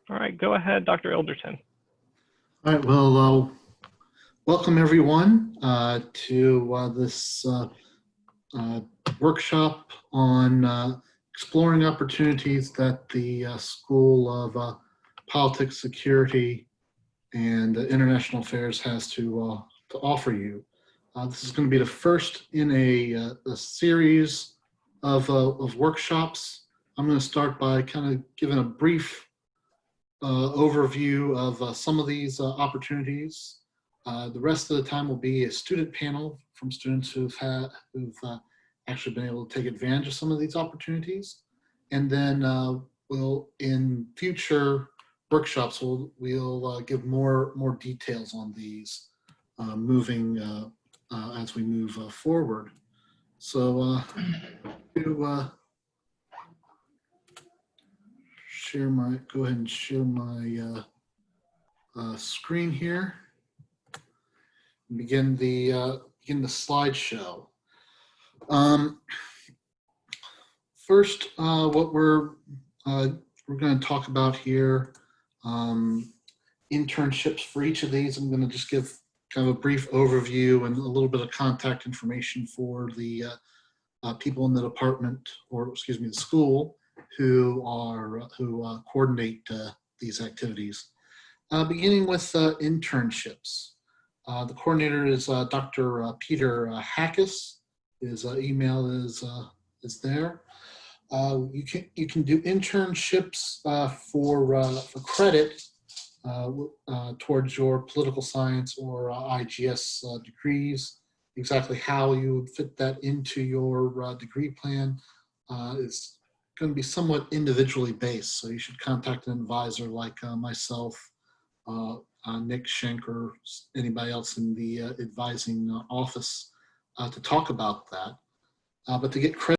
All right, go ahead, Dr. Ilderton. All right, well, welcome everyone to this workshop on exploring opportunities that the School of Politics, Security, and International Affairs has to offer you. This is going to be the first in a series of workshops. I'm going to start by kind of giving a brief overview of some of these opportunities. The rest of the time will be a student panel from students who've actually been able to take advantage of some of these opportunities. And then we'll, in future workshops, we'll give more details on these moving as we move forward. So go ahead and share my screen here. Begin the slideshow. First, what we're going to talk about here, internships for each of these. I'm going to just give kind of a brief overview and a little bit of contact information for the people in the department, or excuse me, the school, who coordinate these activities. Beginning with internships. The coordinator is Dr. Peter Hackus. His email is there. You can do internships for credit towards your political science or IGS degrees. Exactly how you would fit that into your degree plan is going to be somewhat individually based. So you should contact an advisor like myself, Nick Schenk, or anybody else in the advising office to talk about that. But to get credit,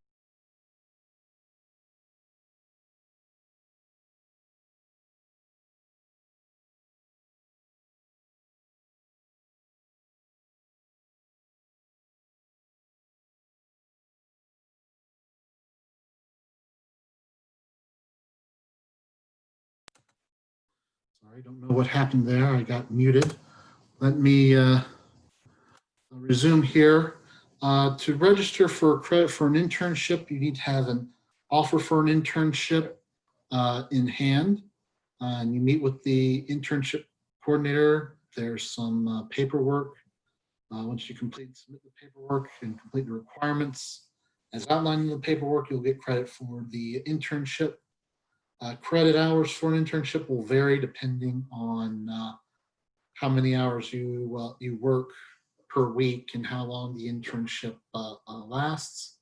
sorry, I don't know what happened there. I got muted. Let me resume here. To register for credit for an internship, you need to have an offer for an internship in hand. And you meet with the internship coordinator. There's some paperwork. Once you submit the paperwork and complete the requirements as outlined in the paperwork, you'll get credit for the internship. Credit hours for an internship will vary depending on how many hours you work per week and how long the internship lasts.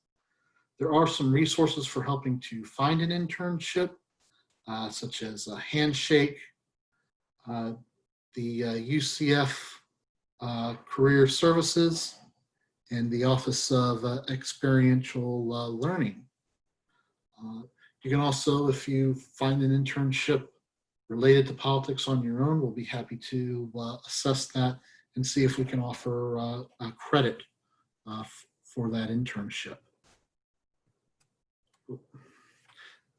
There are some resources for helping to find an internship, such as a Handshake, the UCF Career Services, and the Office of Experiential Learning. You can also, if you find an internship related to politics on your own, we'll be happy to assess that and see if we can offer a credit for that internship.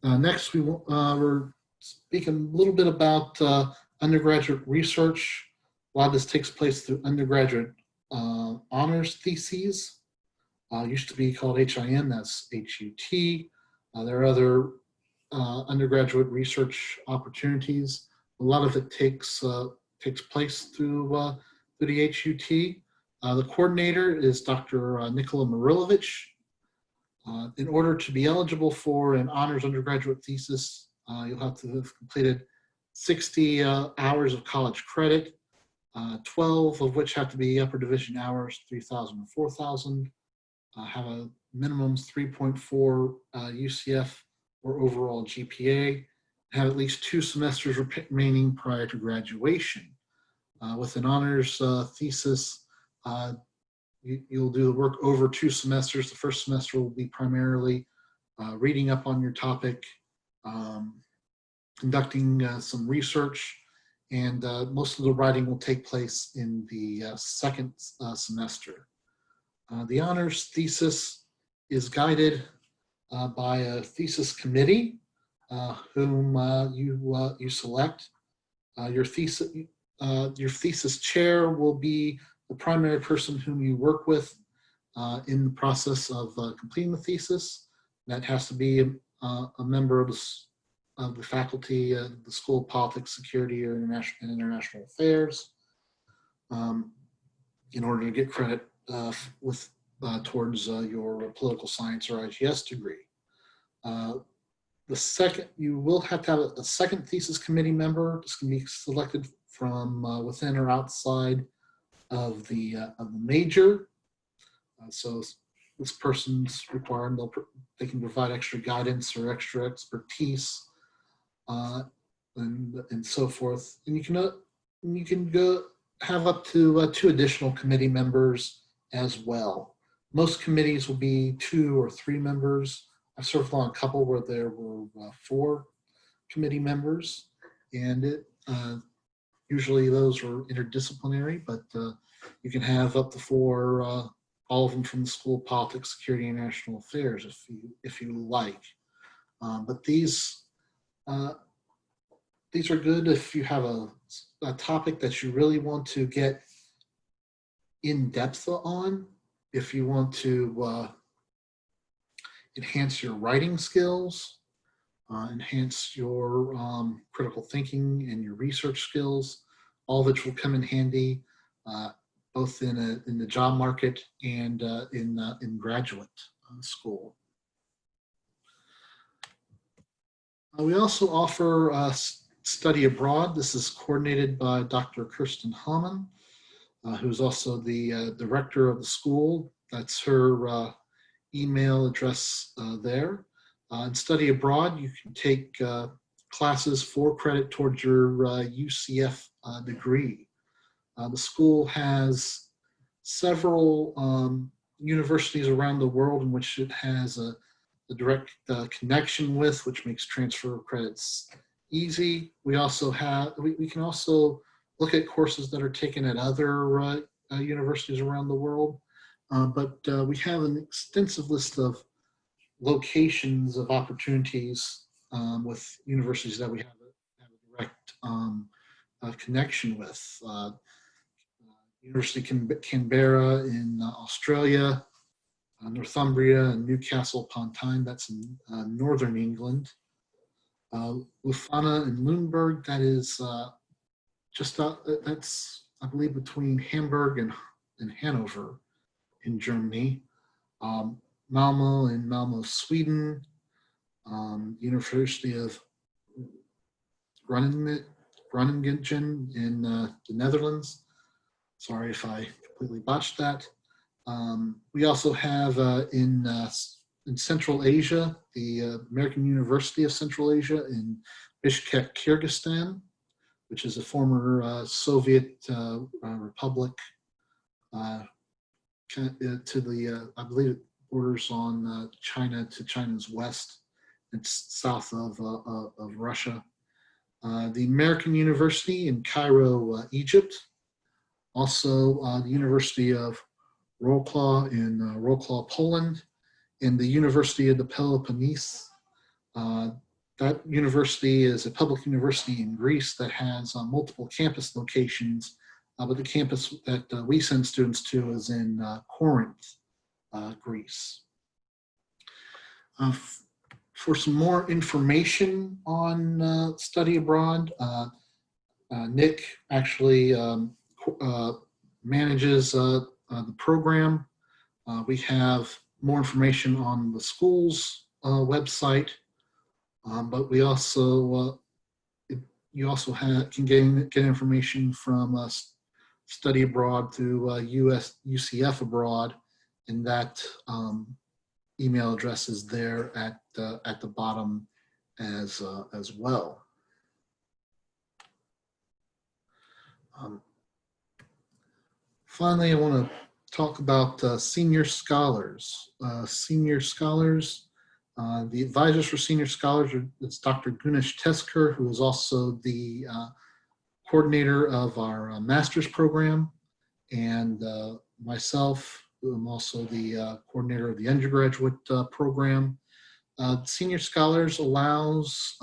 Next, we're speaking a little bit about undergraduate research. A lot of this takes place through undergraduate honors theses. Used to be called HIN, that's HUT. There are other undergraduate research opportunities. A lot of it takes place through the HUT. The coordinator is Dr. Nikola Marilovich. In order to be eligible for an honors undergraduate thesis, you'll have to have completed 60 hours of college credit, 12 of which have to be upper division hours, 3,000 and 4,000, have a minimum 3.4 UCF or overall GPA, have at least 2 semesters remaining prior to graduation. With an honors thesis, you'll do the work over 2 semesters. The first semester will be primarily reading up on your topic, conducting some research, and most of the writing will take place in the second semester. The honors thesis is guided by a thesis committee whom you select. Your thesis chair will be the primary person whom you work with in the process of completing the thesis. That has to be a member of the faculty, the School of Politics, Security, or International Affairs, in order to get credit towards your political science or IGS degree. You will have to have a second thesis committee member. This can be selected from within or outside of the major. So this person's required, they can provide extra guidance or extra expertise and so forth. And you can go have up to 2 additional committee members as well. Most committees will be 2 or 3 members. I've served on a couple where there were 4 committee members, and usually those were interdisciplinary, but you can have up to 4, all of them from the School of Politics, Security, and International Affairs if you like. But these are good if you have a topic that you really want to get in depth on, if you want to enhance your writing skills, enhance your critical thinking and your research skills, all of which will come in handy both in the job market and in graduate school. We also offer study abroad. This is coordinated by Dr. Kirsten Hamann, who's also the director of the school. That's her email address there. In study abroad, you can take classes for credit towards your UCF degree. The school has several universities around the world in which it has a direct connection with, which makes transfer of credits easy. We can also look at courses that are taken at other universities around the world. But we have an extensive list of locations of opportunities with universities that we have a direct connection with. University Canberra in Australia, Northumbria and Newcastle upon Tyne, that's in northern England. Lufana and Lüneburg, that is that's, I believe, between Hamburg and Hanover in Germany. Malmo in Malmo, Sweden. University of Groningen in the Netherlands. Sorry if I completely botched that. We also have in Central Asia, the American University of Central Asia in Bishkek, Kyrgyzstan, which is a former Soviet republic to the, I believe it borders on China to China's west. It's south of Russia. The American University in Cairo, Egypt. Also the University of Wrocław in Wrocław, Poland, and the University of the Peloponnese. That university is a public university in Greece that has multiple campus locations, but the campus that we send students to is in Corinth, Greece. For some more information on study abroad, Nick actually manages the program. We have more information on the school's website, but we also you also can get information from study abroad through UCF abroad, and that email address is there at the bottom as well. Finally, I want to talk about senior scholars. Senior scholars, the advisors for senior scholars is Dr. Gunesh Tesker, who is also the coordinator of our master's program, and myself, who am also the coordinator of the undergraduate program. Senior Scholars allows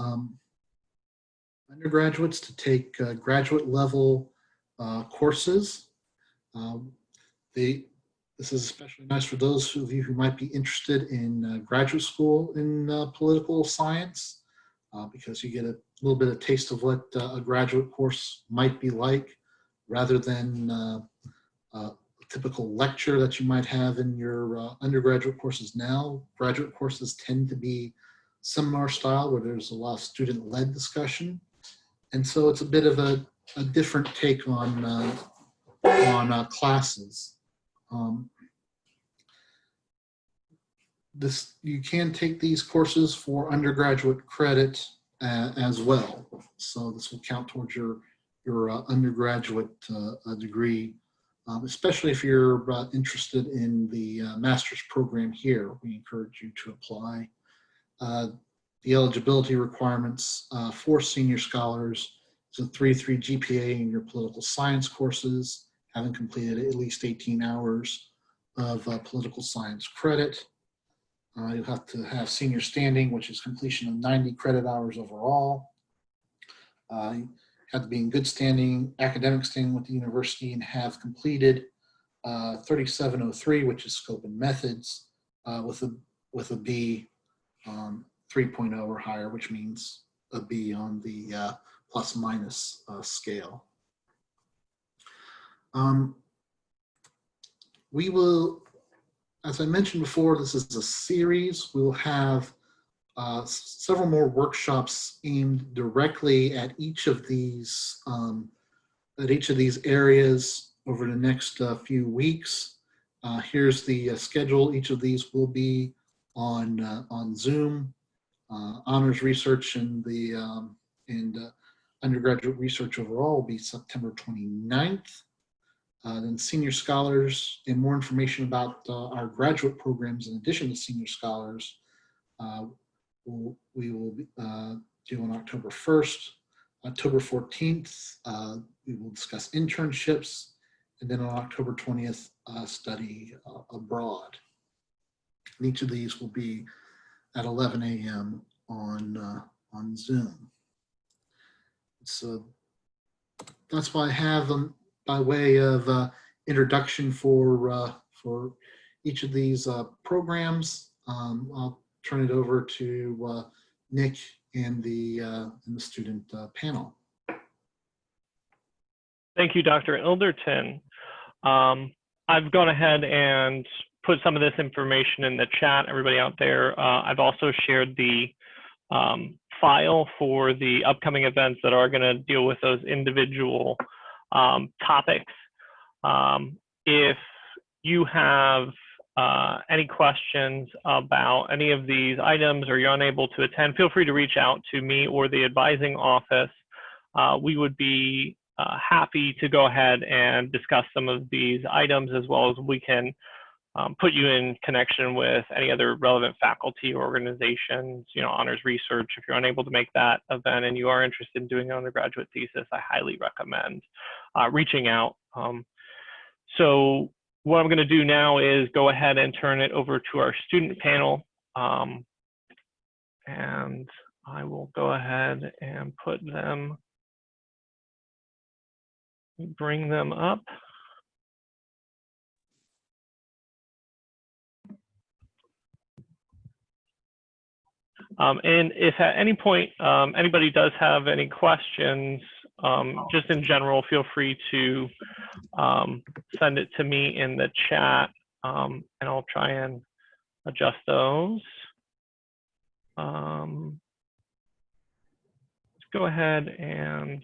undergraduates to take graduate level courses. This is especially nice for those of you who might be interested in graduate school in political science, because you get a little bit of taste of what a graduate course might be like, rather than a typical lecture that you might have in your undergraduate courses now. Graduate courses tend to be seminar style, where there's a lot of student-led discussion. And so it's a bit of a different take on classes. You can take these courses for undergraduate credit as well. So this will count towards your undergraduate degree, especially if you're interested in the master's program here. We encourage you to apply. The eligibility requirements for senior scholars is a 3.3 GPA in your political science courses, having completed at least 18 hours of political science credit. You have to have senior standing, which is completion of 90 credit hours overall. You have to be in good standing, academic standing with the university, and have completed 3703, which is scope and methods, with a B 3.0 or higher, which means a B on the plus minus scale. We will, as I mentioned before, this is a series. We will have several more workshops aimed directly at each of these areas over the next few weeks. Here's the schedule. Each of these will be on Zoom. Honors research and undergraduate research overall will be September 29th. Then senior scholars, and more information about our graduate programs in addition to senior scholars, we will do on October 1st. October 14th, we will discuss internships, and then on October 20th, study abroad. And each of these will be at 11 a.m. on Zoom. So that's why I have them by way of introduction for each of these programs. I'll turn it over to Nick and the student panel. Thank you, Dr. Ilderton. I've gone ahead and put some of this information in the chat, everybody out there. I've also shared the file for the upcoming events that are going to deal with those individual topics. If you have any questions about any of these items, or you're unable to attend, feel free to reach out to me or the advising office. We would be happy to go ahead and discuss some of these items, as well as we can put you in connection with any other relevant faculty or organizations, honors research. If you're unable to make that event and you are interested in doing an undergraduate thesis, I highly recommend reaching out. So what I'm going to do now is go ahead and turn it over to our student panel. And I will go ahead and bring them up. And if at any point anybody does have any questions, just in general, feel free to send it to me in the chat, and I'll try and adjust those. Let's go ahead and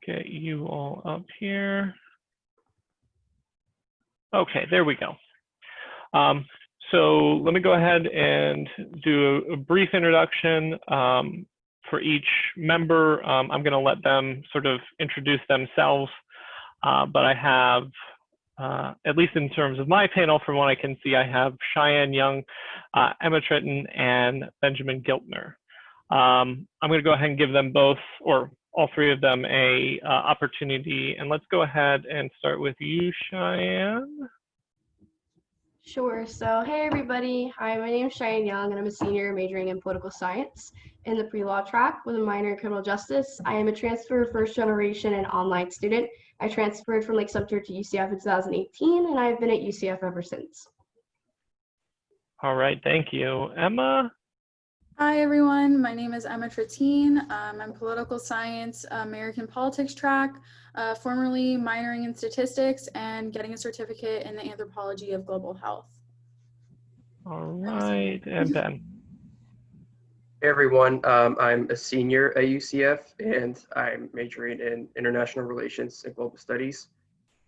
get you all up here. Okay, there we go. So let me go ahead and do a brief introduction for each member. I'm going to let them sort of introduce themselves, but I have, at least in terms of my panel, from what I can see, I have Cheyenne Young, Emma Tritton, and Benjamin Giltner. I'm going to go ahead and give them both, or all three of them, a opportunity. And let's go ahead and start with you, Cheyenne. Sure. So, hey everybody. Hi, my name is Cheyenne Young, and I'm a senior majoring in political science in the pre-law track with a minor in criminal justice. I am a transfer first generation and online student. I transferred from Lake Sumter to UCF in 2018, and I've been at UCF ever since. All right, thank you. Emma? Hi everyone, my name is Emma Tratine. I'm political science, American politics track, formerly minoring in statistics and getting a certificate in the anthropology of global health. All right, and Ben? Hey everyone, I'm a senior at UCF and I'm majoring in international relations and global studies.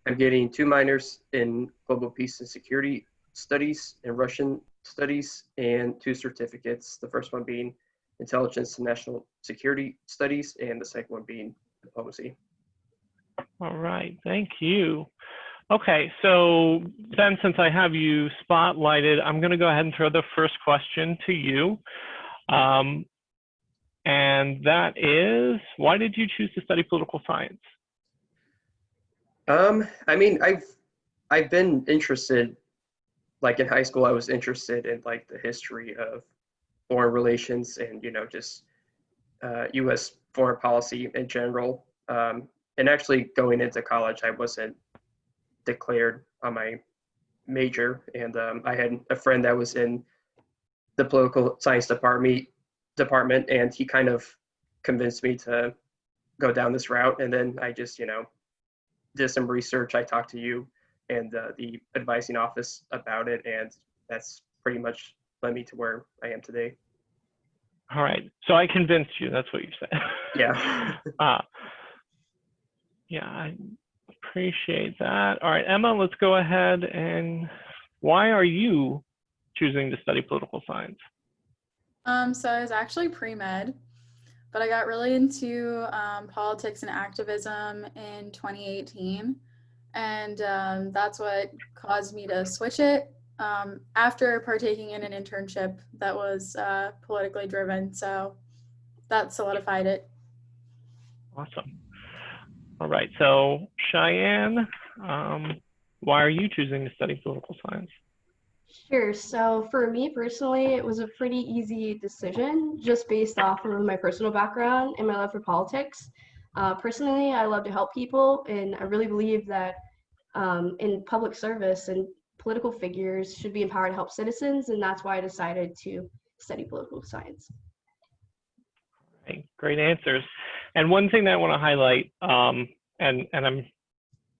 I'm getting 2 minors in global peace and security studies and Russian studies and 2 certificates. The first one being intelligence and national security studies and the second one being diplomacy. All right, thank you. Okay, so Ben, since I have you spotlighted, I'm going to go ahead and throw the first question to you. And that is, why did you choose to study political science? I mean, I've been interested, like in high school, I was interested in like the history of foreign relations and, just U.S. foreign policy in general. And actually going into college, I wasn't declared on my major. And I had a friend that was in the political science department, and he kind of convinced me to go down this route. And then I just, did some research. I talked to you and the advising office about it, and that's pretty much led me to where I am today. All right, so I convinced you, that's what you said. Yeah. Yeah, I appreciate that. All right, Emma, let's go ahead and why are you choosing to study political science? So I was actually pre-med, but I got really into politics and activism in 2018. And that's what caused me to switch it after partaking in an internship that was politically driven. So that solidified it. Awesome. All right, so Cheyenne, why are you choosing to study political science? Sure. So, for me personally, it was a pretty easy decision just based off of my personal background and my love for politics. Personally, I love to help people, and I really believe that in public service and political figures should be empowered to help citizens, and that's why I decided to study political science. Okay, great answers. And one thing that I want to highlight, and I'm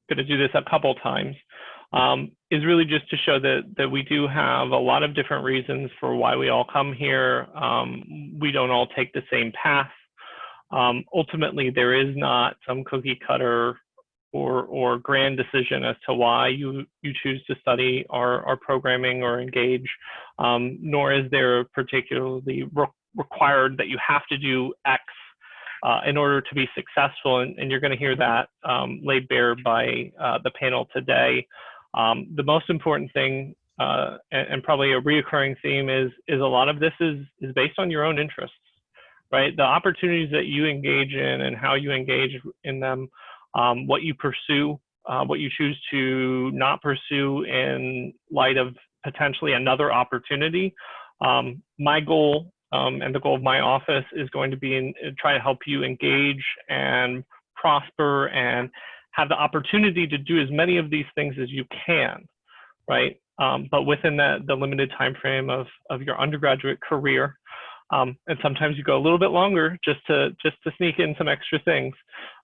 going to do this a couple times, is really just to show that we do have a lot of different reasons for why we all come here. We don't all take the same path. Ultimately, there is not some cookie cutter or grand decision as to why you choose to study our programming or engage, nor is there particularly required that you have to do X in order to be successful. And you're going to hear that laid bare by the panel today. The most important thing, and probably a reoccurring theme, is a lot of this is based on your own interests, right? The opportunities that you engage in and how you engage in them, what you pursue, what you choose to not pursue in light of potentially another opportunity. My goal and the goal of my office is going to be try to help you engage and prosper and have the opportunity to do as many of these things as you can, right? But within the limited time frame of your undergraduate career. And sometimes you go a little bit longer just to sneak in some extra things.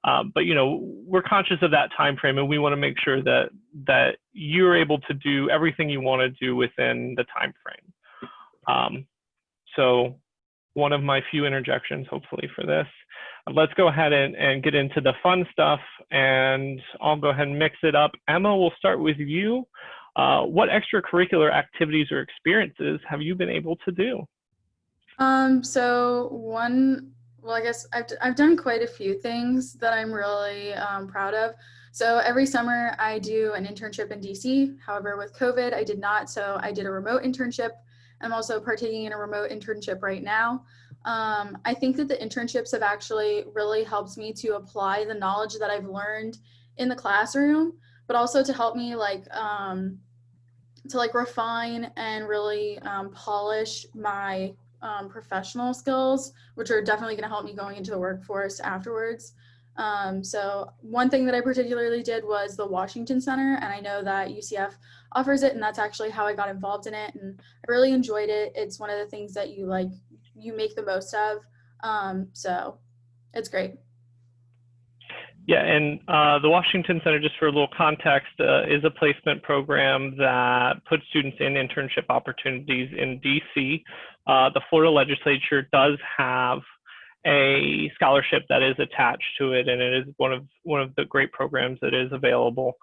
But we're conscious of that time frame, and we want to make sure that you're able to do everything you want to do within the time frame. So one of my few interjections, hopefully, for this. Let's go ahead and get into the fun stuff, and I'll go ahead and mix it up. Emma, we'll start with you. What extracurricular activities or experiences have you been able to do? I guess I've done quite a few things that I'm really proud of. So every summer I do an internship in DC. However, with COVID, I did not. So I did a remote internship. I'm also partaking in a remote internship right now. I think that the internships have actually really helped me to apply the knowledge that I've learned in the classroom, but also to help me to like refine and really polish my professional skills, which are definitely going to help me going into the workforce afterwards. So one thing that I particularly did was the Washington Center, and I know that UCF offers it, and that's actually how I got involved in it, and I really enjoyed it. It's one of the things that you make the most of. So it's great. Yeah, and the Washington Center, just for a little context, is a placement program that puts students in internship opportunities in DC. The Florida legislature does have a scholarship that is attached to it, and it is one of the great programs that is available.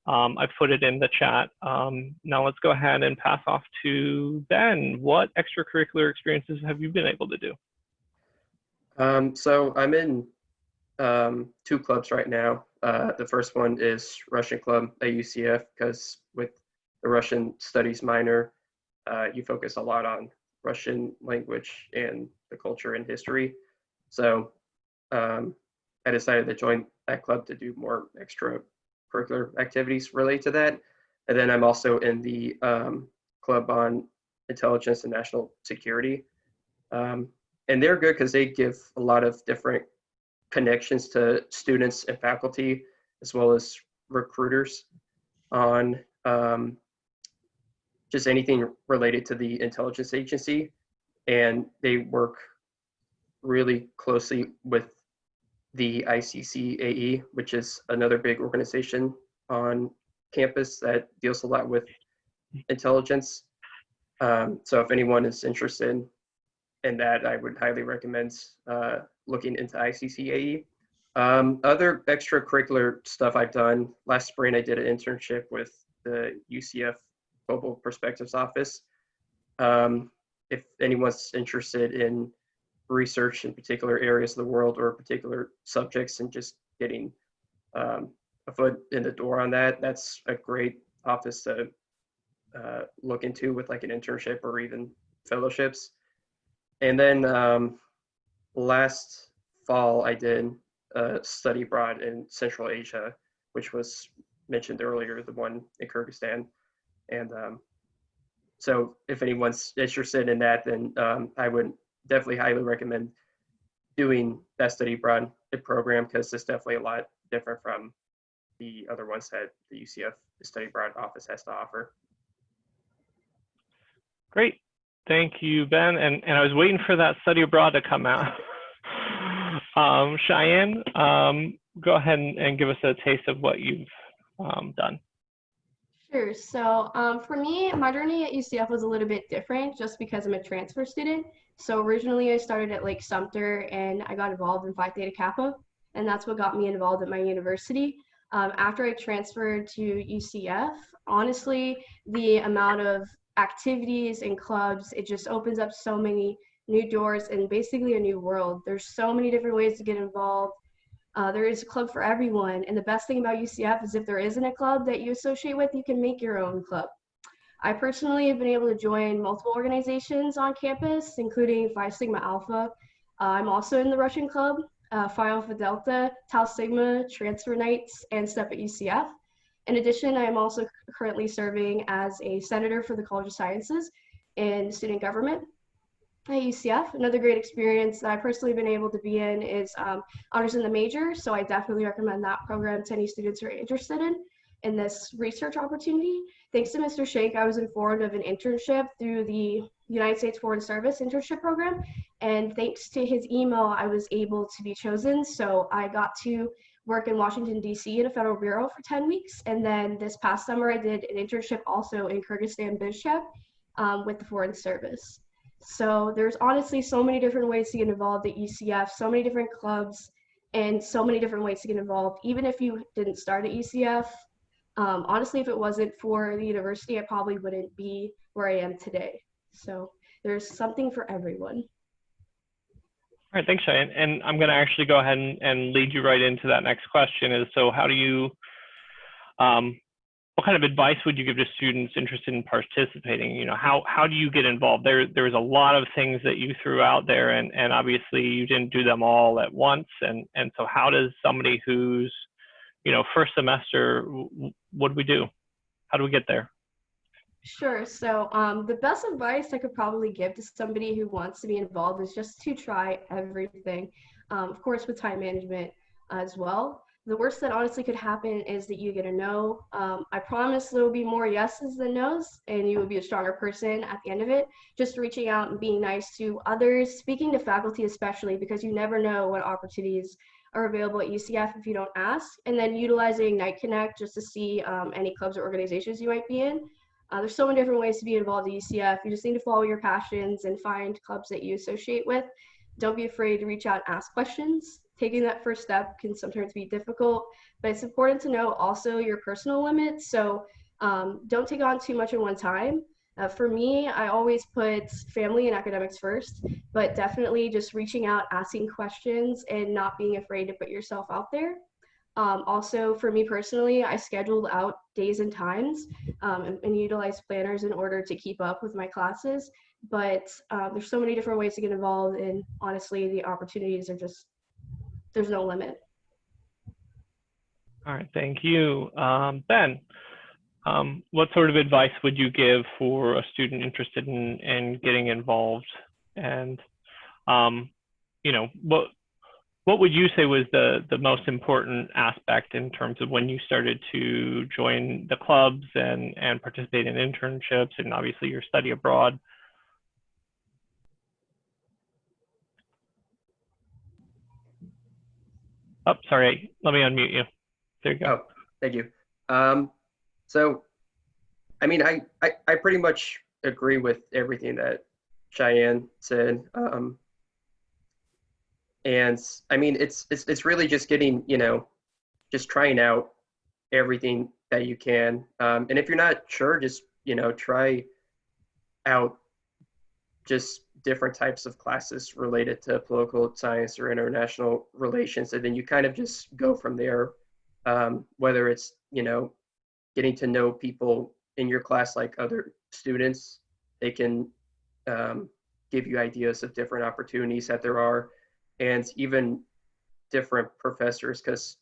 I've put it in the chat. Now let's go ahead and pass off to Ben. What extracurricular experiences have you been able to do? So I'm in 2 clubs right now. The first one is Russian Club at UCF, because with the Russian Studies minor, you focus a lot on Russian language and the culture and history. So I decided to join that club to do more extracurricular activities related to that. And then I'm also in the club on intelligence and national security. And they're good because they give a lot of different connections to students and faculty, as well as recruiters on just anything related to the intelligence agency. And they work really closely with the ICCAE, which is another big organization on campus that deals a lot with intelligence. So if anyone is interested in that, I would highly recommend looking into ICCAE. Other extracurricular stuff I've done, last spring I did an internship with the UCF Global Perspectives Office. If anyone's interested in research in particular areas of the world or particular subjects and just getting a foot in the door on that, that's a great office to look into with like an internship or even fellowships. And then last fall, I did a study abroad in Central Asia, which was mentioned earlier, the one in Kyrgyzstan. And so if anyone's interested in that, then I would definitely highly recommend doing that study abroad program, because it's definitely a lot different from the other ones that the UCF study abroad office has to offer. Great. Thank you, Ben. And I was waiting for that study abroad to come out. Cheyenne, go ahead and give us a taste of what you've done. Sure. So for me, my journey at UCF was a little bit different just because I'm a transfer student. So originally I started at Lake Sumter and I got involved in Phi Theta Kappa, and that's what got me involved at my university. After I transferred to UCF, honestly, the amount of activities and clubs, it just opens up so many new doors and basically a new world. There's so many different ways to get involved. There is a club for everyone. And the best thing about UCF is if there isn't a club that you associate with, you can make your own club. I personally have been able to join multiple organizations on campus, including Phi Sigma Alpha. I'm also in the Russian Club, Phi Alpha Delta, Tau Sigma, Transfer Nights, and Step at UCF. In addition, I am also currently serving as a senator for the College of Sciences in student government at UCF. Another great experience that I've personally been able to be in is honors in the major. So I definitely recommend that program to any students who are interested in this research opportunity. Thanks to Mr. Shank, I was informed of an internship through the United States Foreign Service internship program. And thanks to his email, I was able to be chosen. So I got to work in Washington, D.C. in a federal bureau for 10 weeks. And then this past summer, I did an internship also in Kyrgyzstan Bishkek with the Foreign Service. So there's honestly so many different ways to get involved at UCF, so many different clubs, and so many different ways to get involved. Even if you didn't start at UCF, honestly, if it wasn't for the university, I probably wouldn't be where I am today. So there's something for everyone. All right, thanks, Cheyenne. And I'm going to actually go ahead and lead you right into that next question is, so how do you, what kind of advice would you give to students interested in participating? You know, how do you get involved? There's a lot of things that you threw out there, and obviously you didn't do them all at once. And so how does somebody who's, you know, first semester, what do we do? How do we get there? Sure. So, the best advice I could probably give to somebody who wants to be involved is just to try everything. Of course, with time management as well. The worst that honestly could happen is that you get a no. I promise there will be more yeses than nos, and you will be a stronger person at the end of it. Just reaching out and being nice to others, speaking to faculty especially, because you never know what opportunities are available at UCF if you don't ask. And then utilizing Night Connect just to see any clubs or organizations you might be in. There's so many different ways to be involved at UCF. You just need to follow your passions and find clubs that you associate with. Don't be afraid to reach out and ask questions. Taking that first step can sometimes be difficult, but it's important to know also your personal limits. So don't take on too much at one time. For me, I always put family and academics first, but definitely just reaching out, asking questions, and not being afraid to put yourself out there. Also, for me personally, I scheduled out days and times and utilized planners in order to keep up with my classes. But there's so many different ways to get involved, and honestly, the opportunities are just, there's no limit. All right, thank you. Ben, what sort of advice would you give for a student interested in getting involved? And, you know, what would you say was the most important aspect in terms of when you started to join the clubs and participate in internships and obviously your study abroad? Oh, sorry, let me unmute you. There you go. Oh, thank you. So, I mean, I pretty much agree with everything that Cheyenne said. And I mean, it's really just getting, you know, just trying out everything that you can. And if you're not sure, just, you know, try out just different types of classes related to political science or international relations. And then you kind of just go from there, whether it's, you know, getting to know people in your class like other students. They can give you ideas of different opportunities that there are, and even different professors, because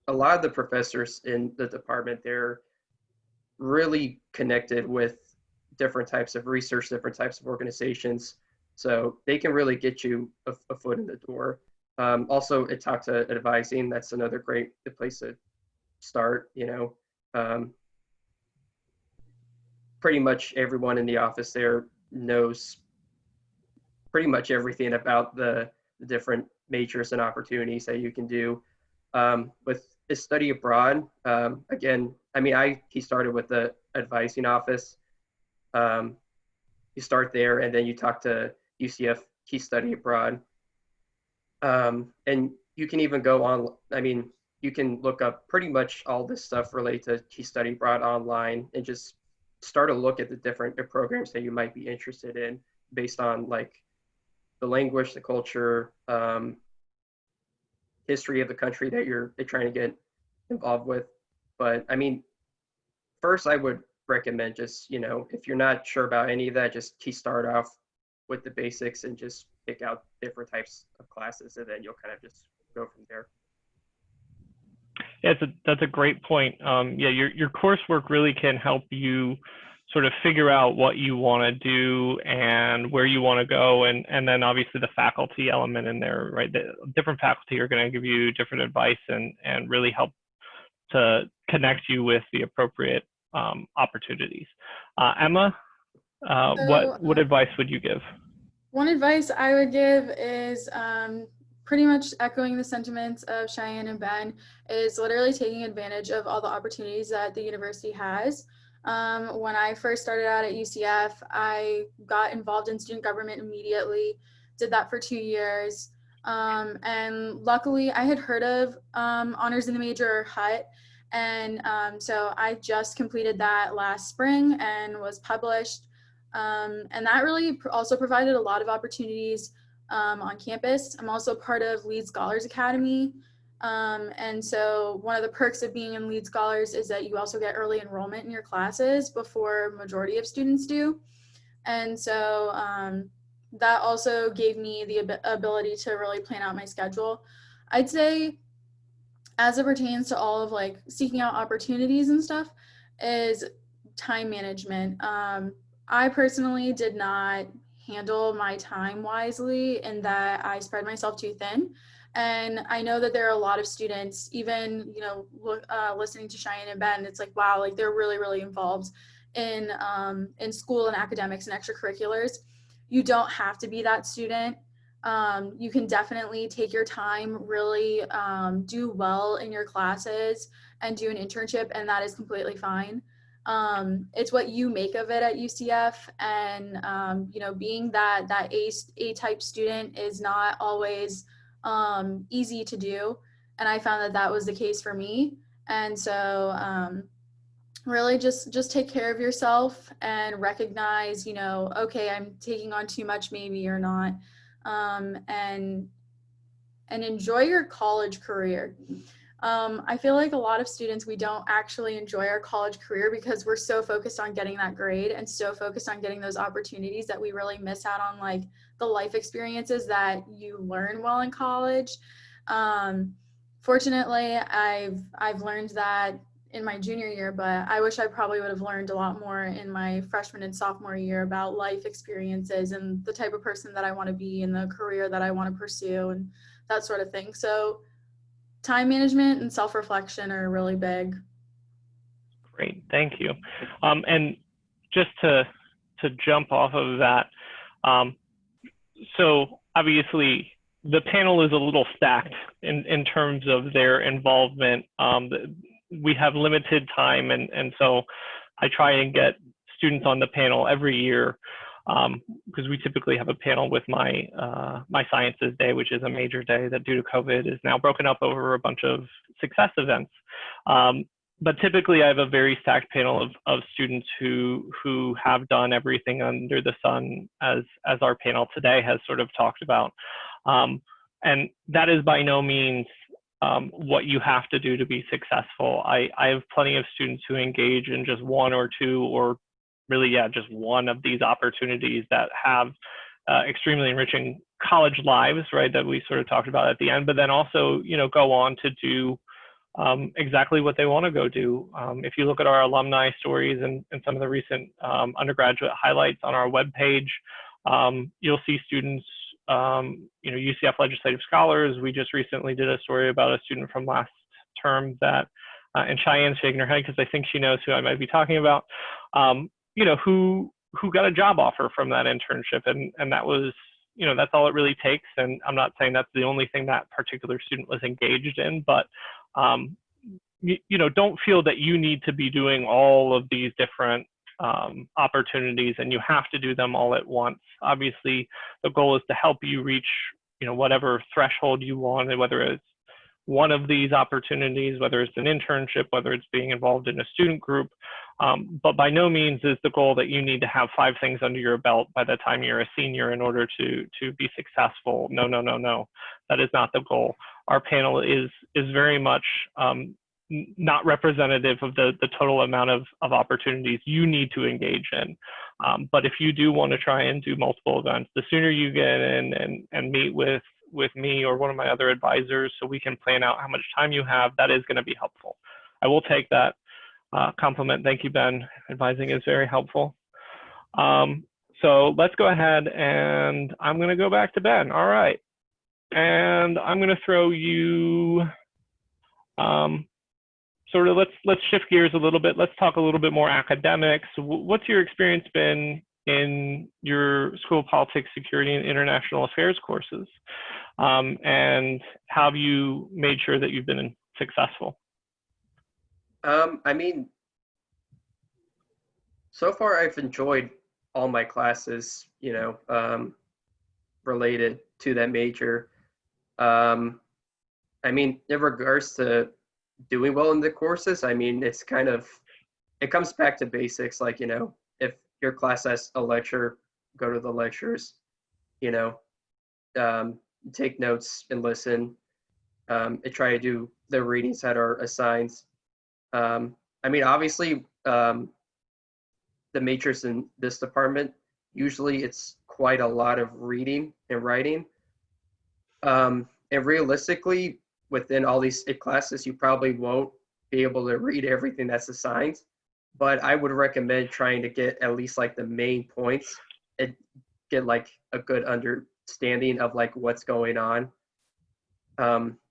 a lot of the professors in the department, they're really connected with different types of research, different types of organizations. So they can really get you a foot in the door. Also, at Talk to Advising, that's another great place to start. You know, pretty much everyone in the office there knows pretty much everything about the different majors and opportunities that you can do. With the study abroad, again, I mean, he started with the advising office. You start there and then you talk to UCF Key Study Abroad. And you can even go on, I mean, you can look up pretty much all this stuff related to Key Study Abroad online and just start to look at the different programs that you might be interested in based on like the language, the culture, history of the country that you're trying to get involved with. But I mean, first I would recommend just, you know, if you're not sure about any of that, just start off with the basics and just pick out different types of classes, and then you'll kind of just go from there. Yeah, that's a great point. Yeah, your coursework really can help you sort of figure out what you want to do and where you want to go, and then obviously the faculty element in there, right? The different faculty are going to give you different advice and really help to connect you with the appropriate opportunities. Emma, what advice would you give? One advice I would give is pretty much echoing the sentiments of Cheyenne and Ben, is literally taking advantage of all the opportunities that the university has. When I first started out at UCF, I got involved in student government immediately, did that for 2 years. And luckily I had heard of Honors in the Major HUT. And so I just completed that last spring and was published. And that really also provided a lot of opportunities on campus. I'm also part of Lead Scholars Academy. And so one of the perks of being in Lead Scholars is that you also get early enrollment in your classes before majority of students do. And so that also gave me the ability to really plan out my schedule. I'd say as it pertains to all of like seeking out opportunities and stuff, is time management. I personally did not handle my time wisely in that I spread myself too thin. And I know that there are a lot of students, even, listening to Cheyenne and Ben, it's like, wow, like they're really, really involved in school and academics and extracurriculars. You don't have to be that student. You can definitely take your time, really do well in your classes and do an internship, and that is completely fine. It's what you make of it at UCF, and being that A-type student is not always easy to do, and I found that was the case for me. And so really just take care of yourself and recognize, okay, I'm taking on too much maybe or not, and enjoy your college career. I feel like a lot of students, we don't actually enjoy our college career because we're so focused on getting that grade and so focused on getting those opportunities that we really miss out on like the life experiences that you learn while in college. Fortunately, I've learned that in my junior year, but I wish I probably would have learned a lot more in my freshman and sophomore year about life experiences and the type of person that I want to be and the career that I want to pursue and that sort of thing. So time management and self-reflection are really big. Great, thank you. And just to jump off of that, so obviously the panel is a little stacked in terms of their involvement. We have limited time, and so I try and get students on the panel every year because we typically have a panel with my sciences day, which is a major day that due to COVID is now broken up over a bunch of success events. But typically I have a very stacked panel of students who have done everything under the sun as our panel today has sort of talked about. And that is by no means what you have to do to be successful. I have plenty of students who engage in just one or two, or really, just one of these opportunities that have extremely enriching college lives, right, that we sort of talked about at the end, but then also, go on to do exactly what they want to go do. If you look at our alumni stories and some of the recent undergraduate highlights on our webpage, you'll see students, UCF legislative scholars. We just recently did a story about a student from last term that, and Cheyenne's shaking her head because I think she knows who I might be talking about, who got a job offer from that internship. And that was, that's all it really takes. And I'm not saying that's the only thing that particular student was engaged in, but, don't feel that you need to be doing all of these different opportunities and you have to do them all at once. Obviously, the goal is to help you reach, whatever threshold you want, and whether it's one of these opportunities, whether it's an internship, whether it's being involved in a student group. But by no means is the goal that you need to have 5 things under your belt by the time you're a senior in order to be successful. No. That is not the goal. Our panel is very much not representative of the total amount of opportunities you need to engage in. But if you do want to try and do multiple events, the sooner you get in and meet with me or one of my other advisors so we can plan out how much time you have, that is going to be helpful. I will take that compliment. Thank you, Ben. Advising is very helpful. So let's go ahead and I'm going to go back to Ben. All right. And I'm going to throw you sort of, let's shift gears a little bit. Let's talk a little bit more academics. What's your experience been in your School of Politics, Security, and International Affairs courses? And how have you made sure that you've been successful? I mean, so far I've enjoyed all my classes, related to that major. I mean, in regards to doing well in the courses, I mean, it comes back to basics, like, if your class has a lecture, go to the lectures, take notes and listen, and try to do the readings that are assigned. I mean, obviously, the majors in this department, usually it's quite a lot of reading and writing. And realistically, within all these classes, you probably won't be able to read everything that's assigned. but I would recommend trying to get at least like the main points and get like a good understanding of like what's going on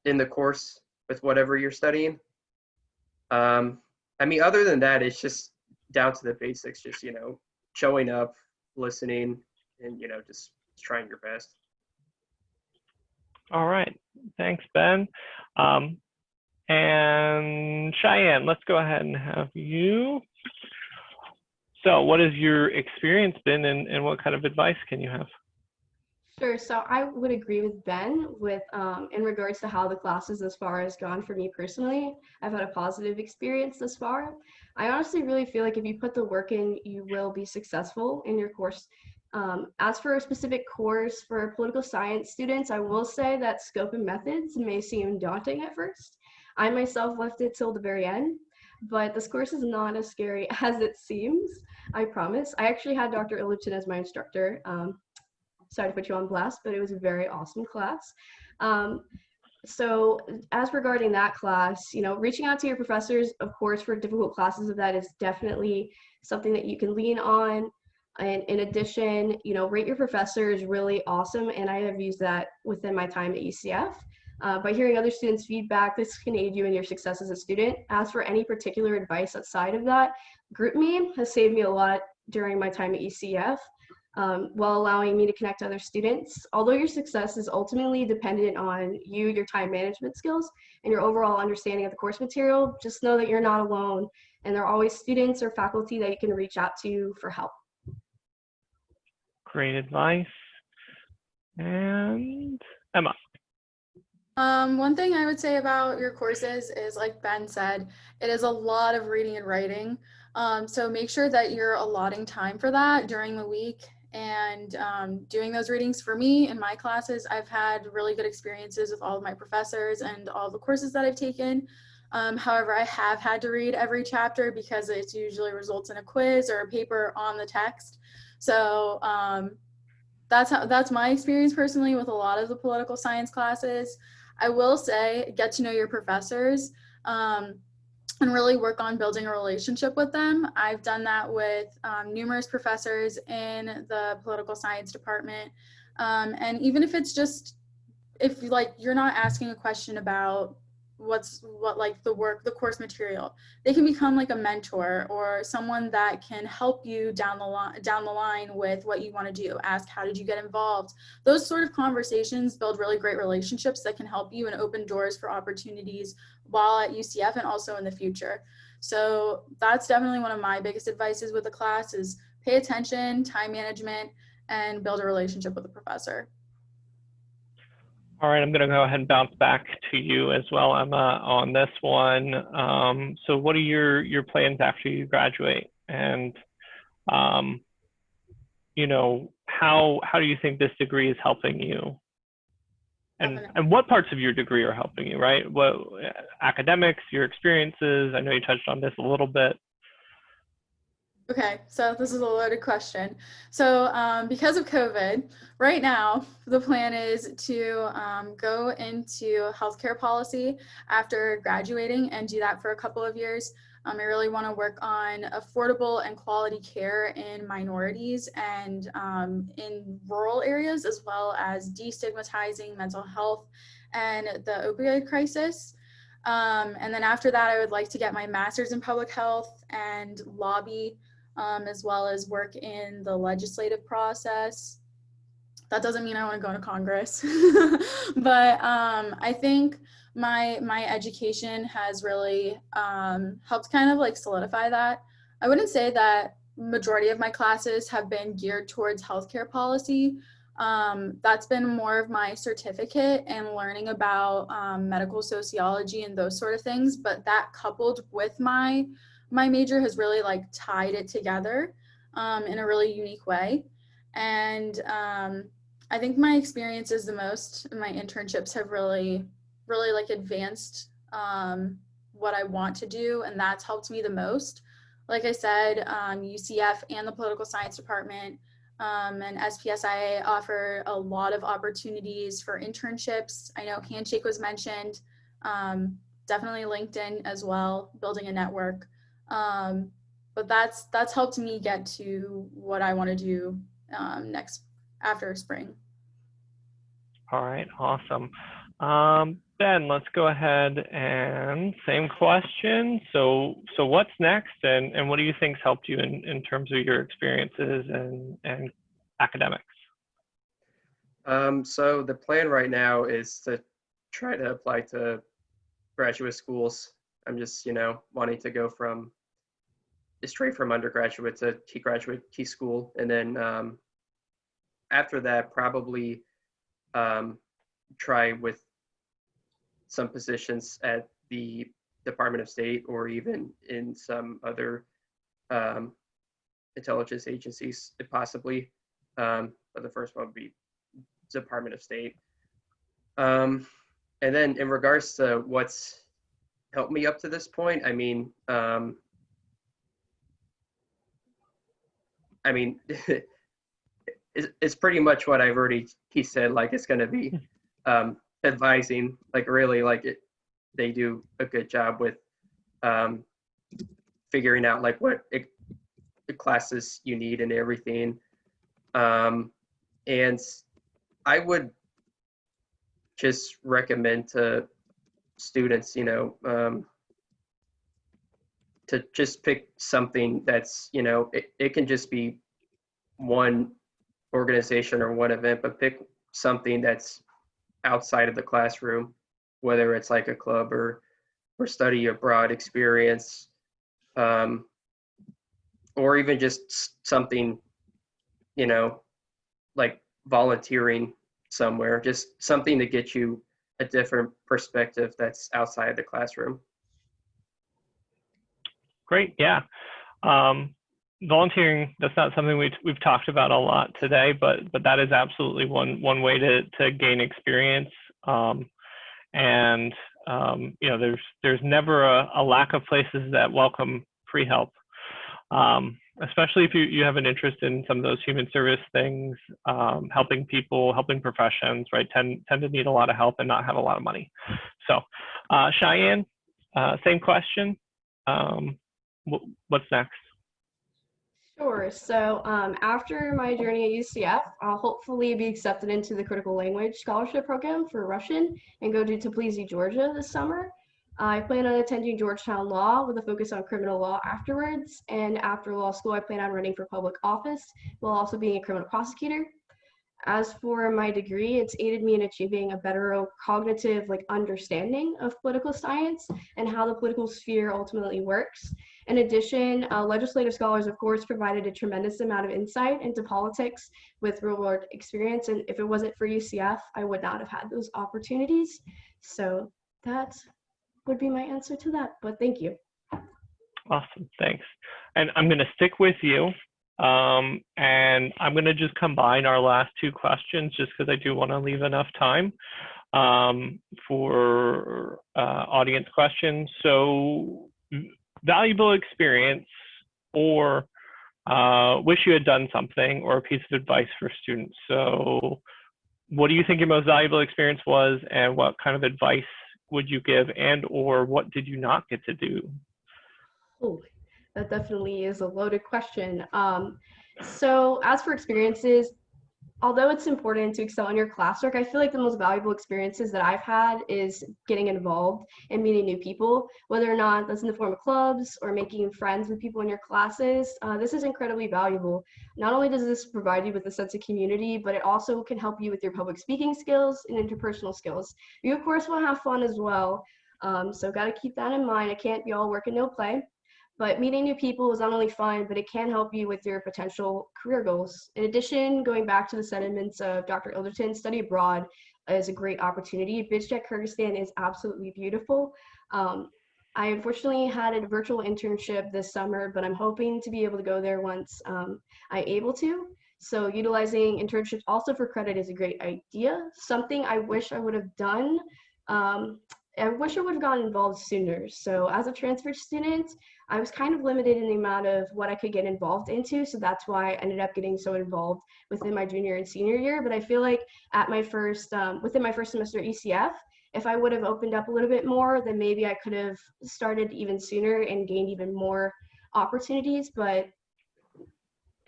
in the course with whatever you're studying. I mean, other than that, it's just down to the basics, just, you know, showing up, listening, and, you know, just trying your best. All right. Thanks, Ben. And Cheyenne, let's go ahead and have you. So what has your experience been, and what kind of advice can you have? Sure. So I would agree with Ben with in regards to how the classes thus far has gone for me personally. I've had a positive experience thus far. I honestly really feel like if you put the work in, you will be successful in your course. As for a specific course for political science students, I will say that scope and methods may seem daunting at first. I myself left it till the very end, but this course is not as scary as it seems, I promise. I actually had Dr. Ilipton as my instructor. Sorry to put you on blast, but it was a very awesome class. So as regarding that class, you know, reaching out to your professors, of course, for difficult classes of that is definitely something that you can lean on. And in addition, you know, rate your professor is really awesome. And I have used that within my time at ECF. By hearing other students' feedback, this can aid you in your success as a student. As for any particular advice outside of that, GroupMe has saved me a lot during my time at ECF. While allowing me to connect to other students. Although your success is ultimately dependent on you, your time management skills, and your overall understanding of the course material, just know that you're not alone, and there are always students or faculty that you can reach out to for help. Great advice. And Emma. One thing I would say about your courses is, like Ben said, it is a lot of reading and writing. So make sure that you're allotting time for that during the week and doing those readings. For me in my classes, I've had really good experiences with all of my professors and all the courses that I've taken. However, I have had to read every chapter because it usually results in a quiz or a paper on the text. So that's my experience personally with a lot of the political science classes. I will say, get to know your professors and really work on building a relationship with them. I've done that with numerous professors in the political science department. And even if it's just, if like you're not asking a question about the course material, they can become like a mentor or someone that can help you down the line with what you want to do. Ask, how did you get involved? Those sort of conversations build really great relationships that can help you and open doors for opportunities while at UCF and also in the future. So that's definitely one of my biggest advices with the class is pay attention, time management, and build a relationship with the professor. All right, I'm going to go ahead and bounce back to you as well, Emma, on this one. So what are your plans after you graduate? And, you know, how do you think this degree is helping you? And what parts of your degree are helping you, right? What academics, your experiences? I know you touched on this a little bit. Okay, so this is a loaded question. So because of COVID, right now, the plan is to go into healthcare policy after graduating and do that for a couple of years. I really want to work on affordable and quality care in minorities and in rural areas, as well as destigmatizing mental health and the opioid crisis. And then after that, I would like to get my master's in public health and lobby, as well as work in the legislative process. That doesn't mean I want to go to Congress, but I think my education has really helped kind of like solidify that. I wouldn't say that majority of my classes have been geared towards healthcare policy. That's been more of my certificate and learning about medical sociology and those sort of things, but that coupled with my major has really like tied it together in a really unique way. And I think my experiences the most, my internships have really like advanced what I want to do, and that's helped me the most. Like I said, UCF and the political science department and SPSIA offer a lot of opportunities for internships. I know Handshake was mentioned, definitely LinkedIn as well, building a network. but that's helped me get to what I want to do next after spring. All right, awesome. Ben, let's go ahead and same question. So what's next, and what do you think's helped you in terms of your experiences and academics? So the plan right now is to try to apply to graduate schools. I'm just, wanting to go straight from undergraduate to key school. And then after that, probably try with some positions at the Department of State or even in some other intelligence agencies, if possibly. But the first one would be Department of State. And then in regards to what's helped me up to this point, it's pretty much what I've already said. Like, it's going to be advising. Like, really, they do a good job with figuring out like what the classes you need and everything. And I would just recommend to students, to just pick something that's, it can just be one organization or one event, but pick something that's outside of the classroom, whether it's like a club or study abroad experience, or even just something, like volunteering somewhere, just something to get you a different perspective that's outside the classroom. Great, yeah. Volunteering, that's not something we've talked about a lot today, but that is absolutely one way to gain experience. There's never a lack of places that welcome free help, especially if you have an interest in some of those human service things, helping people, helping professions, right? Tend to need a lot of help and not have a lot of money. So, Cheyenne, same question. What's next? Sure. So after my journey at UCF, I'll hopefully be accepted into the Critical Language Scholarship Program for Russian and go to Tbilisi, Georgia this summer. I plan on attending Georgetown Law with a focus on criminal law afterwards. And after law school, I plan on running for public office while also being a criminal prosecutor. As for my degree, it's aided me in achieving a better cognitive understanding of political science and how the political sphere ultimately works. In addition, legislative scholars, of course, provided a tremendous amount of insight into politics with real-world experience. And if it wasn't for UCF, I would not have had those opportunities. So that would be my answer to that. But thank you. Awesome, thanks. And I'm going to stick with you. And I'm going to just combine our last two questions just because I do want to leave enough time for audience questions. So, valuable experience or wish you had done something, or a piece of advice for students. So what do you think your most valuable experience was, and what kind of advice would you give, and or what did you not get to do? Oh, that definitely is a loaded question. So as for experiences, although it's important to excel in your classwork, I feel like the most valuable experiences that I've had is getting involved and meeting new people, whether or not that's in the form of clubs or making friends with people in your classes. This is incredibly valuable. Not only does this provide you with a sense of community, but it also can help you with your public speaking skills and interpersonal skills. You, of course, want to have fun as well. So got to keep that in mind. It can't be all work and no play. But meeting new people is not only fun, but it can help you with your potential career goals. In addition, going back to the sentiments of Dr. Ilderton, study abroad is a great opportunity. Bishkek, Kyrgyzstan is absolutely beautiful. I unfortunately had a virtual internship this summer, but I'm hoping to be able to go there once I'm able to. So utilizing internships also for credit is a great idea. Something I wish I would have done. I wish I would have gotten involved sooner. So as a transfer student, I was kind of limited in the amount of what I could get involved into. So that's why I ended up getting so involved within my junior and senior year. But I feel like at my first, within my first semester at ECF, if I would have opened up a little bit more, then maybe I could have started even sooner and gained even more opportunities, but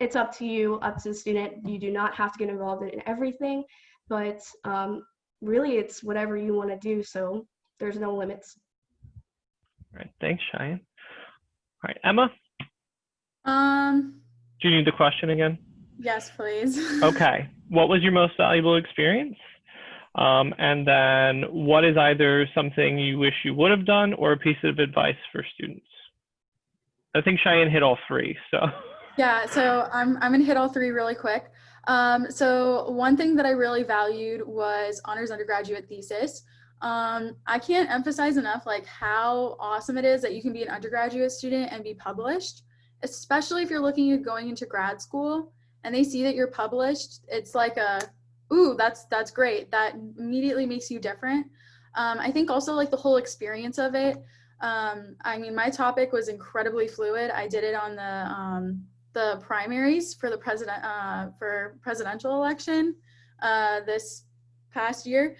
it's up to you, up to the student. You do not have to get involved in everything, but really it's whatever you want to do. So there's no limits. All right, thanks, Cheyenne. All right, Emma, Um, do you need the question again? yes, please. Okay, what was your most valuable experience? And then what is either something you wish you would have done or a piece of advice for students? I think Cheyenne hit all three, so. Yeah, so I'm gonna hit all three really quick. So one thing that I really valued was honors undergraduate thesis. I can't emphasize enough like how awesome it is that you can be an undergraduate student and be published, especially if you're looking at going into grad school and they see that you're published. It's like ooh, that's great. That immediately makes you different. I think also like the whole experience of it. I mean, my topic was incredibly fluid. I did it on the primaries for the presidential election this past year.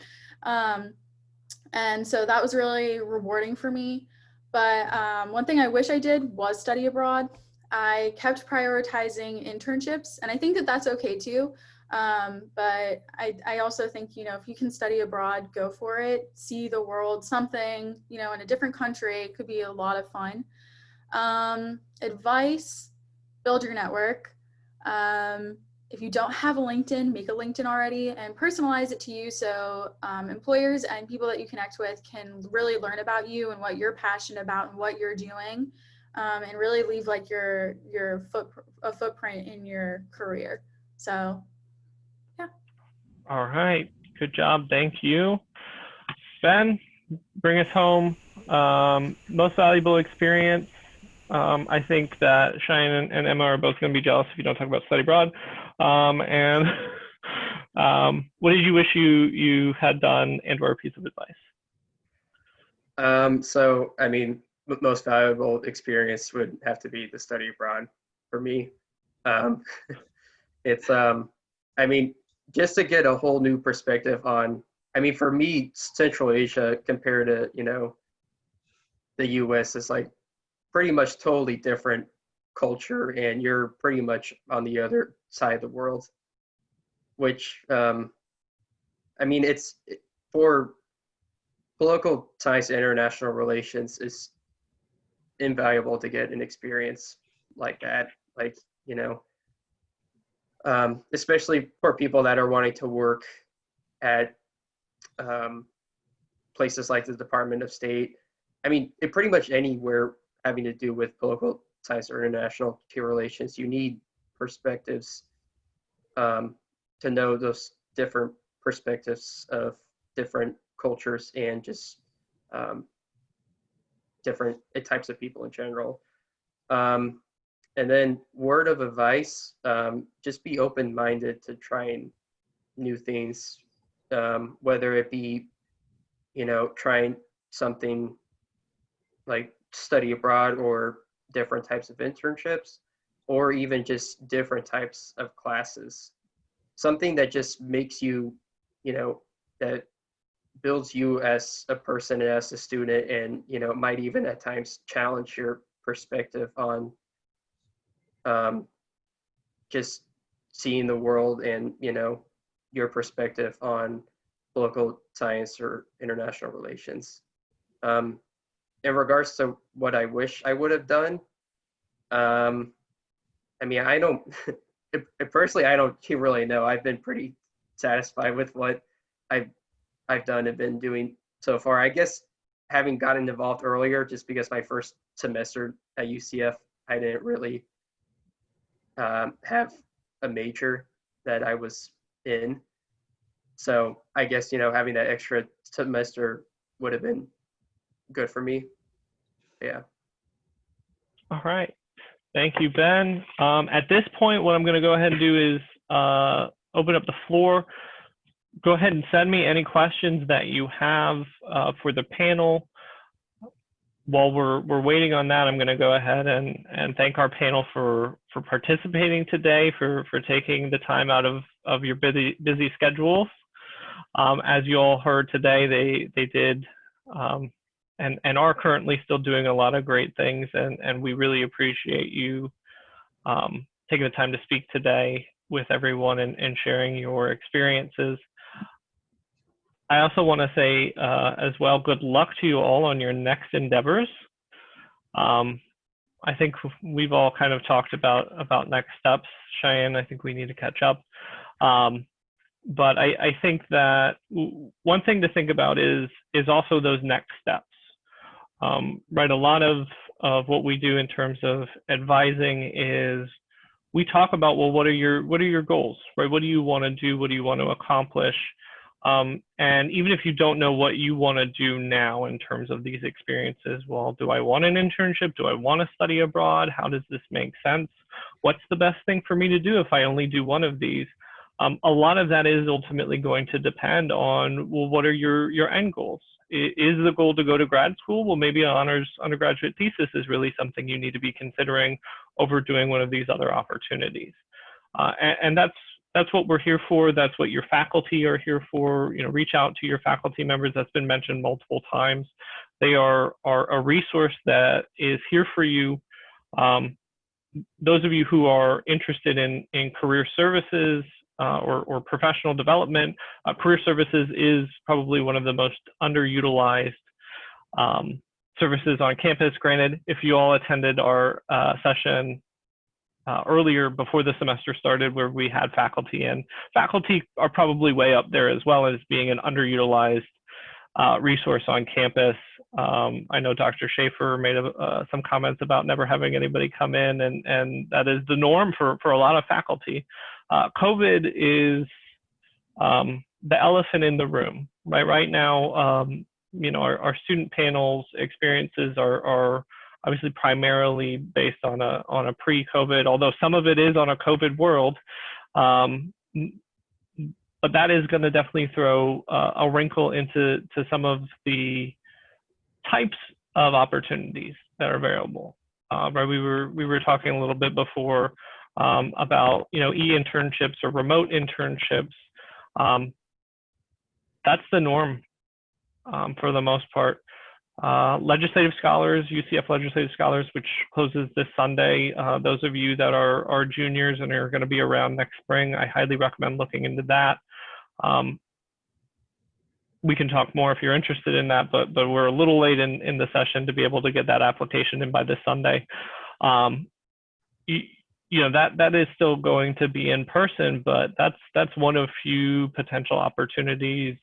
And so that was really rewarding for me. But one thing I wish I did was study abroad. I kept prioritizing internships, and I think that that's okay too. But I also think, you know, if you can study abroad, go for it, see the world, something, you know, in a different country, it could be a lot of fun. Advice, build your network. If you don't have a LinkedIn, make a LinkedIn already and personalize it to you so employers and people that you connect with can really learn about you and what you're passionate about and what you're doing, and really leave like your footprint in your career. So, yeah. All right, good job, thank you. Ben, bring us home. Most valuable experience. I think that Cheyenne and Emma are both going to be jealous if you don't talk about study abroad. And what did you wish you had done and or a piece of advice? So, I mean, most valuable experience would have to be the study abroad for me. It's, I mean, just to get a whole new perspective on, I mean, for me, Central Asia compared to, you know, the US is like pretty much totally different culture, and you're pretty much on the other side of the world, which, I mean, it's for political science and international relations is invaluable to get an experience like that. Like, you know, especially for people that are wanting to work at places like the Department of State. I mean, it pretty much anywhere having to do with political science or international relations, you need perspectives to know those different perspectives of different cultures and just different types of people in general. And then word of advice, just be open-minded to trying new things, whether it be, you know, trying something like study abroad or different types of internships, or even just different types of classes. Something that just makes you, you know, that builds you as a person and as a student, and, you know, might even at times challenge your perspective on just seeing the world and, you know, your perspective on political science or international relations. In regards to what I wish I would have done, I mean, I don't, personally, I don't really know. I've been pretty satisfied with what I've done and been doing so far. I guess having gotten involved earlier, just because my first semester at UCF, I didn't really have a major that I was in. So I guess, you know, having that extra semester would have been good for me. Yeah. All right. Thank you, Ben. At this point, what I'm going to go ahead and do is open up the floor. Go ahead and send me any questions that you have for the panel. While we're waiting on that, I'm going to go ahead and thank our panel for participating today, for taking the time out of your busy schedules. As you all heard today, they did and are currently still doing a lot of great things, and we really appreciate you taking the time to speak today with everyone and sharing your experiences. I also want to say as well, good luck to you all on your next endeavors. I think we've all kind of talked about next steps. Cheyenne, I think we need to catch up. But I think that one thing to think about is also those next steps. Right, a lot of what we do in terms of advising is we talk about, well, what are your goals, right? What do you want to do? What do you want to accomplish? And even if you don't know what you want to do now in terms of these experiences, well, do I want an internship? Do I want to study abroad? How does this make sense? What's the best thing for me to do if I only do one of these? A lot of that is ultimately going to depend on, well, what are your end goals? Is the goal to go to grad school? Well, maybe an honors undergraduate thesis is really something you need to be considering over doing one of these other opportunities. And that's what we're here for. That's what your faculty are here for. Reach out to your faculty members. That's been mentioned multiple times. They are a resource that is here for you. Those of you who are interested in career services or professional development, career services is probably one of the most underutilized services on campus. Granted, if you all attended our session earlier before the semester started where we had faculty in, faculty are probably way up there as well as being an underutilized resource on campus. I know Dr. Schaefer made some comments about never having anybody come in, and that is the norm for a lot of faculty. COVID is the elephant in the room, right? Right now, our student panels experiences are obviously primarily based on a pre-COVID, although some of it is on a COVID world. But that is going to definitely throw a wrinkle into some of the types of opportunities that are available. Right, we were talking a little bit before about e-internships or remote internships. That's the norm for the most part. Legislative scholars, UCF legislative scholars, which closes this Sunday. Those of you that are juniors and are going to be around next spring, I highly recommend looking into that. We can talk more if you're interested in that, but we're a little late in the session to be able to get that application in by this Sunday. That is still going to be in person, but that's one of few potential opportunities.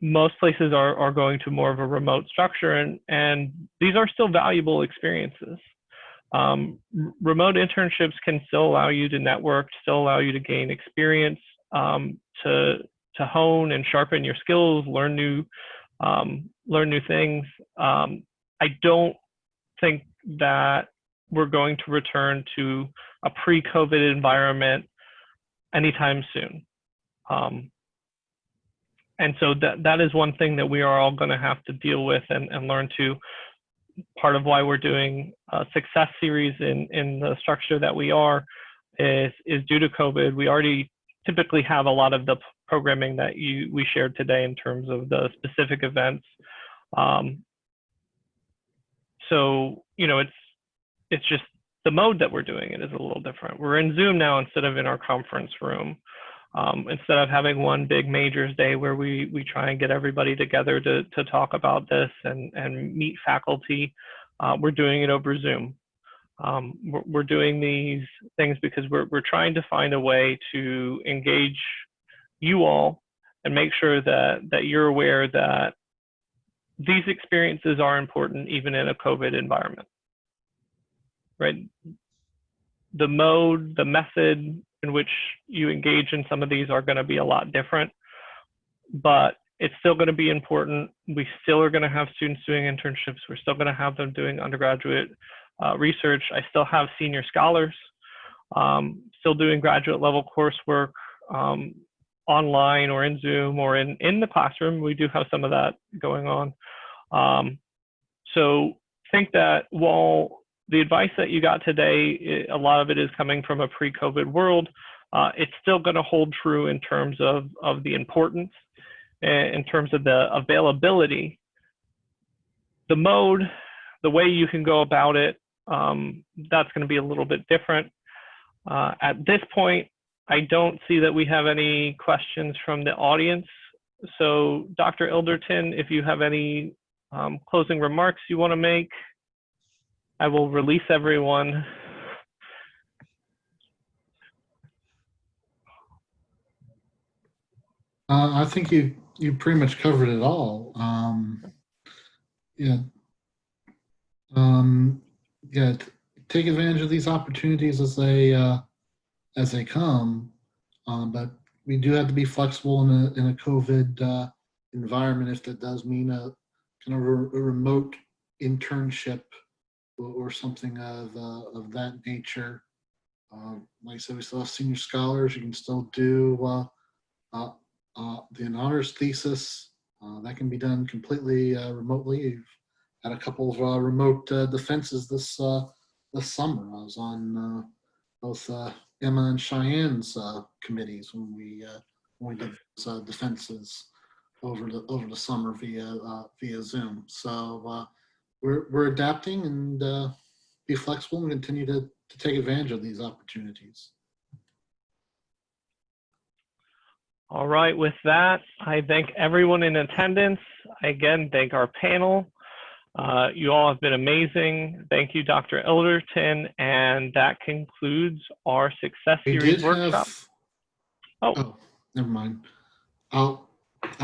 Most places are going to more of a remote structure, and these are still valuable experiences. Remote internships can still allow you to network, still allow you to gain experience, to hone and sharpen your skills, learn new things. I don't think that we're going to return to a pre-COVID environment anytime soon. And so that is one thing that we are all going to have to deal with and learn to. Part of why we're doing a success series in the structure that we are is due to COVID. We already typically have a lot of the programming that we shared today in terms of the specific events. So it's just the mode that we're doing it is a little different. We're in Zoom now instead of in our conference room. Instead of having one big majors day where we try and get everybody together to talk about this and meet faculty, we're doing it over Zoom. We're doing these things because we're trying to find a way to engage you all and make sure that you're aware that these experiences are important even in a COVID environment, right? The mode, the method in which you engage in some of these are going to be a lot different, but it's still going to be important. We still are going to have students doing internships. We're still going to have them doing undergraduate research. I still have senior scholars still doing graduate level coursework online or in Zoom or in the classroom. We do have some of that going on. So think that while the advice that you got today, a lot of it is coming from a pre-COVID world, it's still going to hold true in terms of the importance, in terms of the availability, The mode, the way you can go about it, that's going to be a little bit different. At this point, I don't see that we have any questions from the audience. So Dr. Ilderton, if you have any closing remarks you want to make, I will release everyone. I think you pretty much covered it all. Yeah. Yeah. Take advantage of these opportunities as they come, but we do have to be flexible in a COVID environment if that does mean a kind of a remote internship or something of that nature. Like I said, we still have senior scholars. You can still do the honors thesis. That can be done completely remotely. You've had a couple of remote defenses this summer. I was on both Emma and Cheyenne's committees when we did defenses over the summer via Zoom. So we're adapting and be flexible and continue to take advantage of these opportunities. All right, with that, I thank everyone in attendance. I again thank our panel. You all have been amazing. Thank you, Dr. Ilderton, and that concludes our Success Series workshop. Oh, never mind. I'll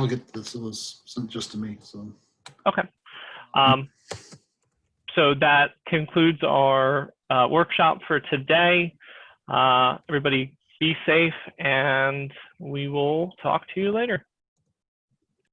get this. It was sent just to me. So okay. So that concludes our workshop for today. Everybody be safe, and we will talk to you later.